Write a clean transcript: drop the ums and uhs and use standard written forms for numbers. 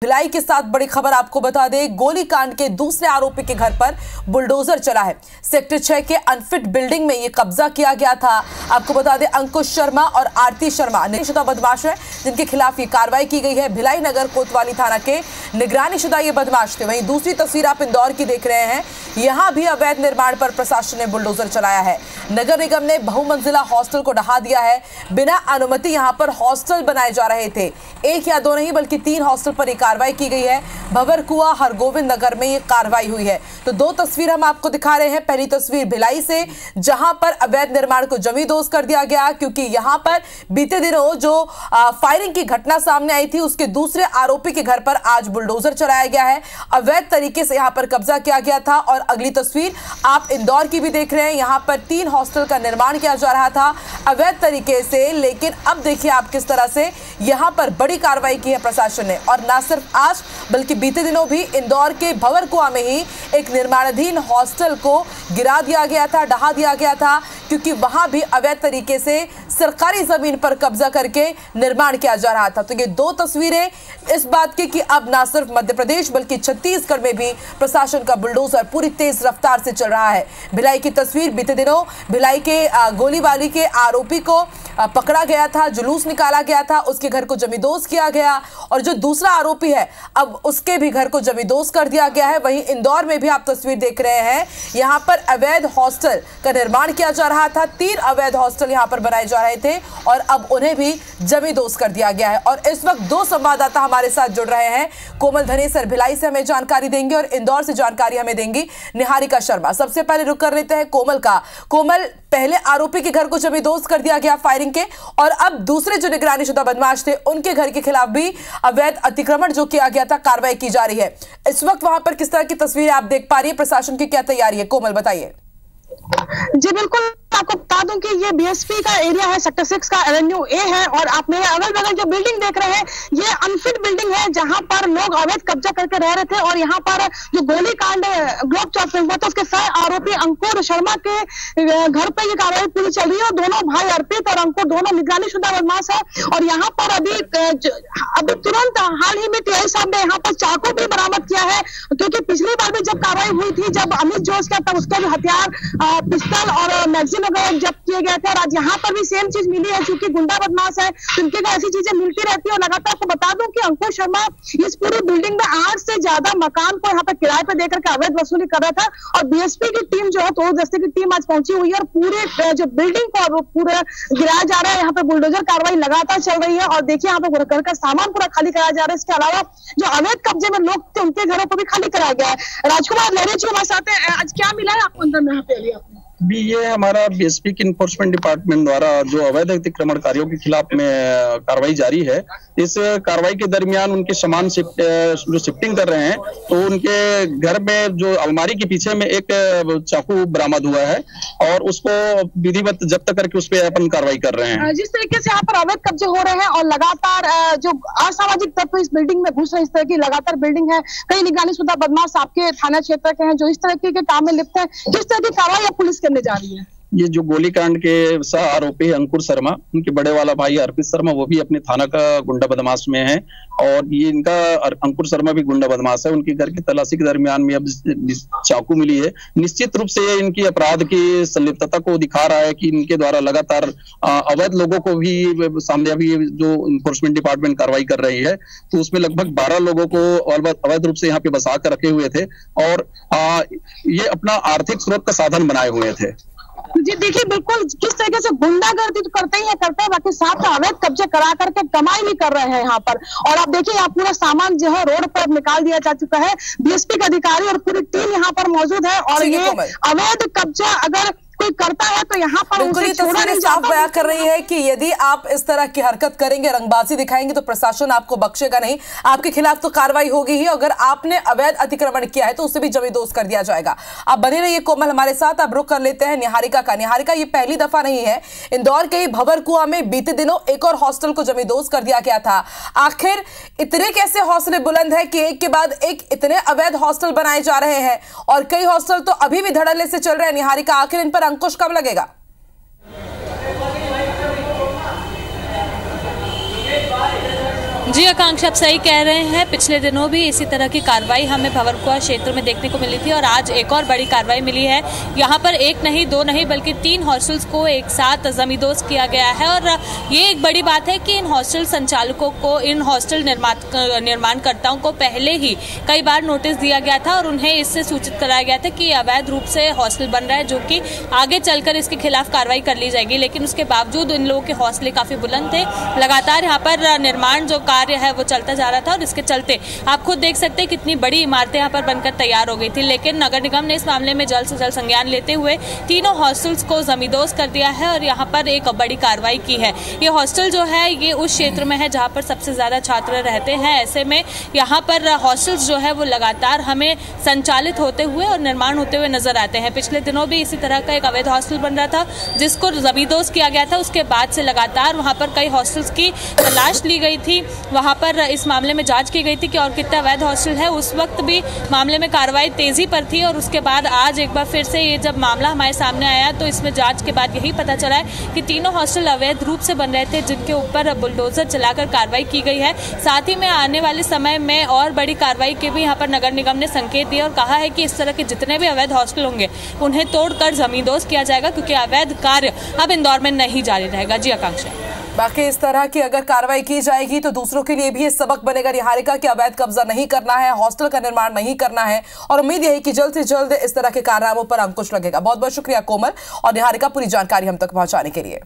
भिलाई के साथ बड़ी खबर आपको बता दें, गोलीकांड के दूसरे आरोपी के घर पर बुलडोजर चला है। सेक्टर 6 के अनफिट बिल्डिंग में ये कब्जा किया गया था। आपको बता दें, अंकुश शर्मा और आरती शर्मा निगरानीशुदा बदमाश है जिनके खिलाफ ये कार्रवाई की गई है। भिलाई नगर कोतवाली थाना के निगरानीशुदा ये बदमाश थे। वहीं दूसरी तस्वीर आप इंदौर की देख रहे हैं। यहां भी अवैध निर्माण पर प्रशासन ने बुलडोजर चलाया है। नगर निगम ने बहुमंजिला हॉस्टल को ढहा दिया है। बिना अनुमति यहां पर हॉस्टल बनाए जा रहे थे। एक या दो नहीं बल्कि 3 हॉस्टल पर कार्रवाई की गई है। भंवरकुआ हरगोविंद नगर में ये कार्रवाई हुई है। तो 2 तस्वीर हम आपको दिखा रहे हैं। पहली तस्वीर भिलाई से, जहां पर अवैध निर्माण को जमींदोज कर दिया गया, क्योंकि यहां पर बीते दिनों जो फायरिंग की घटना सामने आई थी उसके दूसरे आरोपी के घर पर आज बुलडोजर चलाया गया है। अवैध तरीके से यहां पर कब्जा किया गया था। और अगली तस्वीर आप इंदौर की भी देख रहे हैं। यहां पर 3 हॉस्टल का निर्माण किया जा रहा था अवैध तरीके से, लेकिन अब देखिए आप किस तरह से यहां पर बड़ी कार्रवाई की है प्रशासन ने। और ना सिर्फ आज बल्कि बीते दिनों भी इंदौर के भंवरकुआ में ही एक निर्माणाधीन हॉस्टल को गिरा दिया गया था, ढहा दिया गया था, क्योंकि वहां भी अवैध तरीके से सरकारी जमीन पर कब्जा करके निर्माण किया जा रहा था। तो ये 2 तस्वीरें इस बात की कि अब ना सिर्फ मध्य प्रदेश बल्कि छत्तीसगढ़ में भी प्रशासन का बुलडोजर पूरी तेज रफ्तार से चल रहा है। भिलाई की तस्वीर, बीते दिनों भिलाई के गोलीबारी के आरोपी को पकड़ा गया था, जुलूस निकाला गया था, उसके घर को जमींदोज किया गया और जो दूसरा आरोपी है अब उसके भी घर को जमींदोज कर दिया गया है। वहीं इंदौर में भी आप तस्वीर देख रहे हैं। यहां पर अवैध हॉस्टल का निर्माण किया जा रहा था। 3 अवैध हॉस्टल यहां पर बनाए जा रहे थे और अब उन्हें भी जमींदोज कर दिया गया है। और इस वक्त 2 संवाददाता हमारे साथ जुड़ रहे हैं। कोमल धनेसर भिलाई से हमें जानकारी देंगे और इंदौर से जानकारी हमें देंगी निहारिका शर्मा। सबसे पहले रुक कर लेते हैं कोमल का। कोमल, पहले आरोपी के घर को जमींदोज कर दिया गया फायरिंग के, और अब दूसरे जो निगरानीशुदा बदमाश थे उनके घर के खिलाफ भी अवैध अतिक्रमण जो किया गया था कार्रवाई की जा रही है। इस वक्त वहां पर किस तरह की तस्वीरें आप देख पा रही है? प्रशासन की क्या तैयारी है? कोमल बताइए। जी बिल्कुल, आपको बता दूं कि ये बीएसपी का एरिया है, सेक्टर 6 का एवेन्यू ए है। और आप मेरे अगल बगल जो बिल्डिंग देख रहे हैं ये अनफिट बिल्डिंग है जहां पर लोग अवैध कब्जा करके रह रहे थे। और यहाँ पर जो गोलीकांड ग्लोब चौक में हुआ था उसके सह आरोपी अंकुर शर्मा के घर पे ये कार्रवाई पूरी चल रही है। और दोनों भाई अर्पित और अंकुर दोनों निगरानीशुदा बदमाश है। और यहाँ पर अभी तुरंत हाल ही में टीआई साहब ने यहाँ पर चाकू भी बरामद किया है, क्योंकि पिछली बार भी जब कार्रवाई हुई थी, जब अमित जोश का तब उसका भी हथियार पिस्टल और मैगजीन वगैरह जब्त किए गए थे। और आज यहाँ पर भी सेम चीज मिली है। चूंकि गुंडा बदमाश है तो इनके घर ऐसी चीजें मिलती रहती है। और लगातार आपको बता दूं कि अंकुर शर्मा इस पूरी बिल्डिंग में 8 से ज्यादा मकान को यहाँ पर किराए पर देकर के अवैध वसूली कर रहा था। और बीएसपी की टीम जो है, तो दस्ते की टीम आज पहुंची हुई है और पूरे जो बिल्डिंग को पूरा गिराया जा रहा है। यहाँ पर बुलडोजर कार्रवाई लगातार चल रही है। और देखिए यहाँ पर घर का सामान पूरा खाली कराया जा रहा है। इसके अलावा जो अवैध कब्जे में लोग थे उनके घरों को भी खाली कराया गया है। राजकुमार लहरे जी हमारे साथ हैं। आज क्या मिला है आपको अंदर में? यहाँ पे भी ये हमारा बीएसपी के इन्फोर्समेंट डिपार्टमेंट द्वारा जो अवैध अतिक्रमणकारियों के खिलाफ में कार्रवाई जारी है। इस कार्रवाई के दरमियान उनके सामान जो शिफ्टिंग कर रहे हैं, तो उनके घर में जो अलमारी के पीछे में एक चाकू बरामद हुआ है और उसको विधिवत जब्त करके उस पर अपन कार्रवाई कर रहे हैं। जिस तरीके से यहाँ पर अवैध कब्जे हो रहे हैं और लगातार जो असामाजिक तत्व इस बिल्डिंग में घुस रहे, इस तरह की लगातार बिल्डिंग है, कई निगरानीशुदा बदमाश आपके थाना क्षेत्र के हैं जो इस तरह के काम में लिप्त है, किस तरह की कार्रवाई पुलिस करने जा रही है? ये जो गोलीकांड के सह आरोपी अंकुर शर्मा, उनके बड़े वाला भाई अर्पित शर्मा, वो भी अपने थाना का गुंडा बदमाश में है। और ये इनका अंकुर शर्मा भी गुंडा बदमाश है। उनके घर की तलाशी के दरमियान में अब चाकू मिली है। निश्चित रूप से ये इनकी अपराध की संलिप्तता को दिखा रहा है कि इनके द्वारा लगातार अवैध लोगों को भी सामने अभी जो इन्फोर्समेंट डिपार्टमेंट कार्रवाई कर रही है, तो उसमें लगभग 12 लोगों को अवैध रूप से यहाँ पे बसा कर रखे हुए थे और ये अपना आर्थिक स्रोत का साधन बनाए हुए थे। जी देखिए, बिल्कुल किस तरीके से गुंडागर्दी तो करते ही है, बाकी साथ में अवैध कब्जे करा करके कमाई भी कर रहे हैं यहाँ पर। और आप देखिए यहाँ पूरा सामान जो है रोड पर निकाल दिया जा चुका है। बीएसपी के अधिकारी और पूरी टीम यहाँ पर मौजूद है। और ये अवैध कब्जा अगर कोई करता है तो यहाँ पर बिल्कुल तस्वीरें साफ बयां कर रही है कि यदि आप इस तरह की हरकत करेंगे, रंगबाजी दिखाएंगे, तो प्रशासन आपको बख्शेगा नहीं। आपके खिलाफ तो कार्रवाई होगी ही। अगर आपने अवैध अतिक्रमण किया है तो उसे भी जमींदोज कर दिया जाएगा। आप बने रहिए कोमल हमारे साथ। अब रुक कर लेते हैं निहारिका का। निहारिका, ये पहली दफा नहीं है, इंदौर के भंवरकुआ में बीते दिनों एक और हॉस्टल को जमींदोज कर दिया गया था। आखिर इतने कैसे हौसले बुलंद है कि एक के बाद एक इतने अवैध हॉस्टल बनाए जा रहे हैं और कई हॉस्टल तो अभी भी धड़ल्ले से चल रहे हैं। निहारिका, आखिर इन पर अंकुश कब लगेगा? जी आकांक्षा, आप सही कह रहे हैं। पिछले दिनों भी इसी तरह की कार्रवाई हमें भंवरकुआ क्षेत्र में देखने को मिली थी और आज एक और बड़ी कार्रवाई मिली है। यहाँ पर एक नहीं, दो नहीं, बल्कि 3 हॉस्टल्स को एक साथ जमींदोज किया गया है। और ये एक बड़ी बात है कि इन हॉस्टल संचालकों को, इन हॉस्टल निर्माणकर्ताओं को पहले ही कई बार नोटिस दिया गया था और उन्हें इससे सूचित कराया गया था कि अवैध रूप से हॉस्टल बन रहा है, जो कि आगे चलकर इसके खिलाफ कार्रवाई कर ली जाएगी। लेकिन उसके बावजूद इन लोगों के हौसले काफी बुलंद थे। लगातार यहाँ पर निर्माण जो कार्य है वो चलता जा रहा था और इसके चलते आप खुद देख सकते हैं कितनी बड़ी इमारतें यहाँ पर बनकर तैयार हो गई थी। लेकिन नगर निगम ने इस मामले में जल्द से जल्द संज्ञान लेते हुए तीनों हॉस्टल्स को जमींदोज कर दिया है और यहाँ पर एक बड़ी कार्रवाई की है। ये हॉस्टल जो है ये उस क्षेत्र में है जहाँ पर सबसे ज्यादा छात्र रहते हैं। ऐसे में यहाँ पर हॉस्टल्स जो है वो लगातार हमें संचालित होते हुए और निर्माण होते हुए नजर आते हैं। पिछले दिनों भी इसी तरह का एक अवैध हॉस्टल बन रहा था जिसको जमींदोज किया गया था। उसके बाद से लगातार वहाँ पर कई हॉस्टल्स की तलाश ली गई थी। वहाँ पर इस मामले में जांच की गई थी कि और कितना अवैध हॉस्टल है। उस वक्त भी मामले में कार्रवाई तेजी पर थी और उसके बाद आज एक बार फिर से ये जब मामला हमारे सामने आया तो इसमें जांच के बाद यही पता चला है कि तीनों हॉस्टल अवैध रूप से बन रहे थे, जिनके ऊपर बुलडोजर चलाकर कार्रवाई की गई है। साथ ही में आने वाले समय में और बड़ी कार्रवाई के भी यहाँ पर नगर निगम ने संकेत दिया और कहा है कि इस तरह के जितने भी अवैध हॉस्टल होंगे उन्हें तोड़कर जमींदोज किया जाएगा, क्योंकि अवैध कार्य अब इंदौर में नहीं जारी रहेगा। जी आकांक्षा, बाकी इस तरह की अगर कार्रवाई की जाएगी तो दूसरों के लिए भी ये सबक बनेगा निहारिका कि अवैध कब्जा नहीं करना है, हॉस्टल का निर्माण नहीं करना है। और उम्मीद यही कि जल्द से जल्द इस तरह के कारनामों पर अंकुश लगेगा। बहुत बहुत शुक्रिया कोमल और निहारिका पूरी जानकारी हम तक पहुंचाने के लिए।